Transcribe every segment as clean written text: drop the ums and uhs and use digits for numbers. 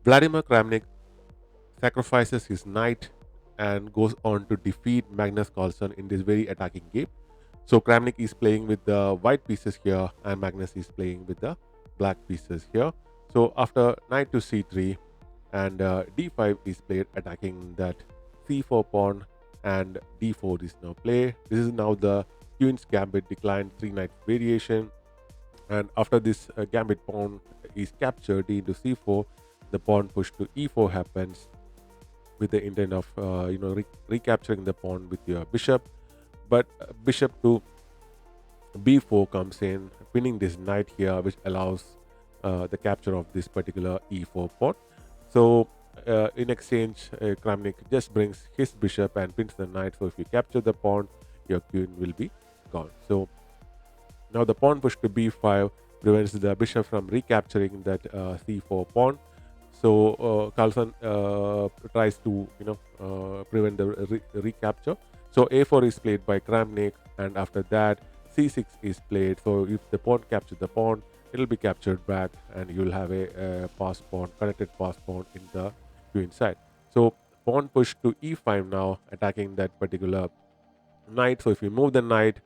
Vladimir Kramnik sacrifices his knight and goes on to defeat Magnus Carlsen in this very attacking game. So Kramnik is playing with the white pieces here, and Magnus is playing with the black pieces here. So after knight to c3 and d5 is played, attacking that c4 pawn, and d4 is now played. This is now the queen's gambit decline 3 knight variation. And after this gambit pawn is captured d into c4, the pawn push to e4 happens with the intent of recapturing the pawn with your bishop. But bishop to b4 comes in, pinning this knight here, which allows the capture of this particular e4 pawn. So in exchange, Kramnik just brings his bishop and pins the knight. So if you capture the pawn, your queen will be gone. So now the pawn push to b5 prevents the bishop from recapturing that c4 pawn. So Carlsen tries to prevent the recapture. So a4 is played by Kramnik, and after that c6 is played. So if the pawn captures the pawn, it will be captured back, and you'll have a passed pawn, connected passed pawn in the queen side. So pawn push to e5 now, attacking that particular knight. So if you move the knight,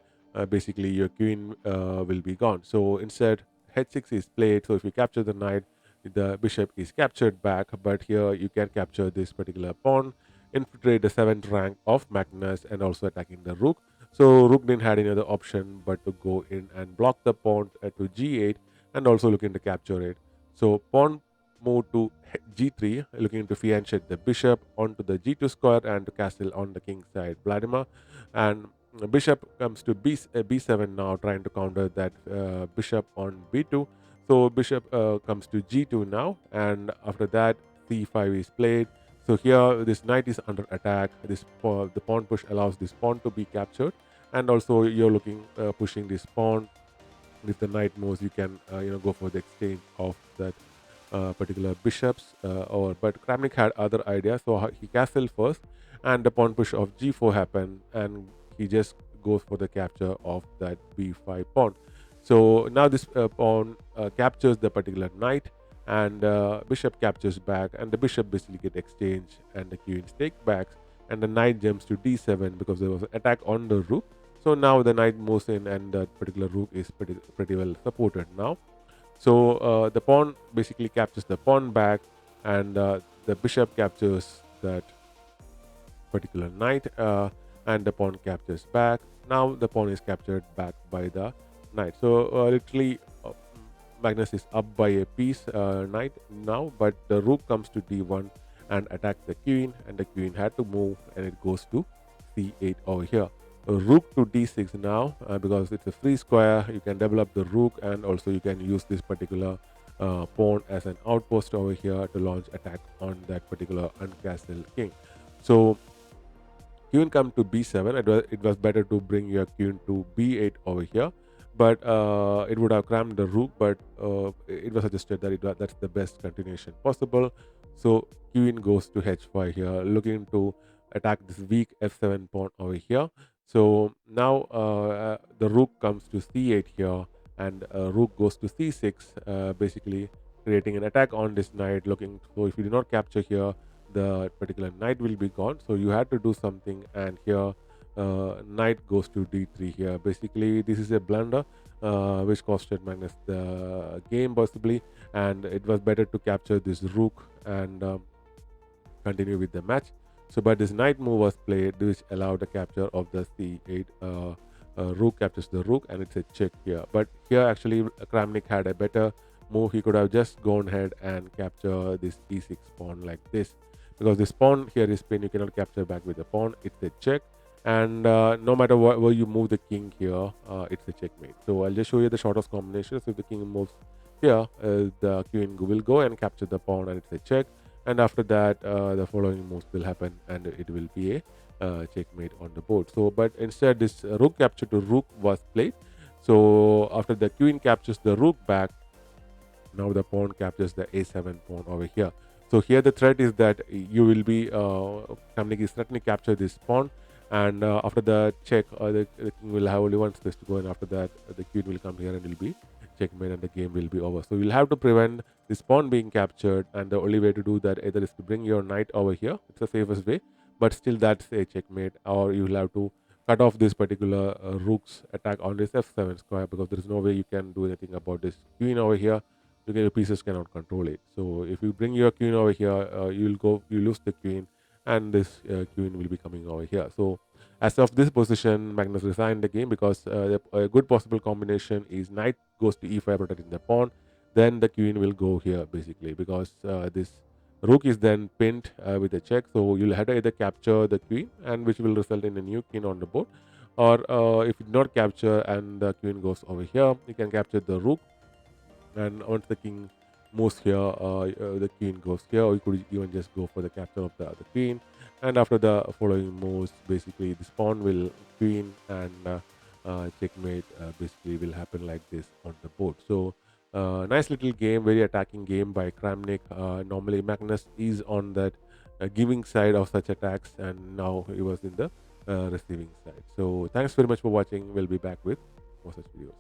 basically your queen will be gone. So instead, h6 is played. So if you capture the knight, the bishop is captured back. But here you can capture this particular pawn, infiltrate the 7th rank of Magnus, and also attacking the rook. So rook didn't have any other option but to go in and block the pawn to g8, and also looking to capture it. So pawn move to g3, looking to fianchet the bishop onto the g2 square and to castle on the king side, Vladimir. And bishop comes to b7 now, trying to counter that bishop on b2. So bishop comes to g2 now, and after that c5 is played. So here this knight is under attack. The pawn push allows this pawn to be captured, and also you're looking pushing this pawn. If the knight moves, you can go for the exchange of that particular bishops. But Kramnik had other ideas, so he castled first, and the pawn push of g4 happened, and he just goes for the capture of that b5 pawn. So now this pawn captures the particular knight, and bishop captures back, and the bishop basically get exchanged, and the queens take back, and the knight jumps to d7 because there was an attack on the rook. So now the knight moves in, and that particular rook is pretty well supported now. So the pawn basically captures the pawn back, and the bishop captures that particular knight, and the pawn captures back. Now the pawn is captured back by the knight. So literally, Magnus is up by a piece, knight now, but the rook comes to d1 and attack the queen, and the queen had to move, and it goes to c8 over here. Rook to d6 now, because it's a free square. You can develop the rook, and also you can use this particular pawn as an outpost over here to launch attack on that particular uncastled king. So queen come to b7. It was better to bring your queen to b8 over here, but it would have crammed the rook, but it was suggested that that's the best continuation possible. So queen goes to h5 here, looking to attack this weak f7 pawn over here. So now the rook comes to c8 here, and rook goes to c6, basically creating an attack on this knight. So if you do not capture here, the particular knight will be gone. So you had to do something, and here knight goes to d3 here. Basically, this is a blunder which costed Magnus the game possibly, and it was better to capture this rook and continue with the match. So, but this knight move was played, which allowed the capture of the c8. Rook captures the rook, and it's a check here. But here, actually, Kramnik had a better move. He could have just gone ahead and capture this e6 pawn like this, because this pawn here is pinned. You cannot capture back with the pawn. It's a check, and no matter where you move the king here, it's a checkmate. So I'll just show you the shortest combinations. If the king moves here, the queen will go and capture the pawn, and it's a check. And after that, the following moves will happen, and it will be a checkmate on the board. So, but instead, this rook capture to rook was played. So after the queen captures the rook back, now the pawn captures the a7 pawn over here. So here the threat is that you will be Kramnik is threatening to capture this pawn, and after the check, the king will have only one space to go, and after that, the queen will come here and will be checkmate and the game will be over. So you'll have to prevent this pawn being captured, and the only way to do that either is to bring your knight over here. It's the safest way, but still that's a checkmate. Or you'll have to cut off this particular rook's attack on this f7 square, because there is no way you can do anything about this queen over here. Your pieces cannot control it. So if you bring your queen over here, you lose the queen, and this queen will be coming over here. So as of this position, Magnus resigned the game, because a good possible combination is knight goes to e5, protecting the pawn. Then the queen will go here, basically, because this rook is then pinned with a check. So you'll have to either capture the queen, and which will result in a new queen on the board, or if you not capture and the queen goes over here, you can capture the rook, and once the king moves here, the queen goes here, or you could even just go for the capture of the queen. And after the following moves, basically this pawn will queen, and checkmate basically will happen like this on the board. So nice little game, very attacking game by Kramnik. Normally Magnus is on that giving side of such attacks, and now he was in the receiving side. So thanks very much for watching. We'll be back with more such videos.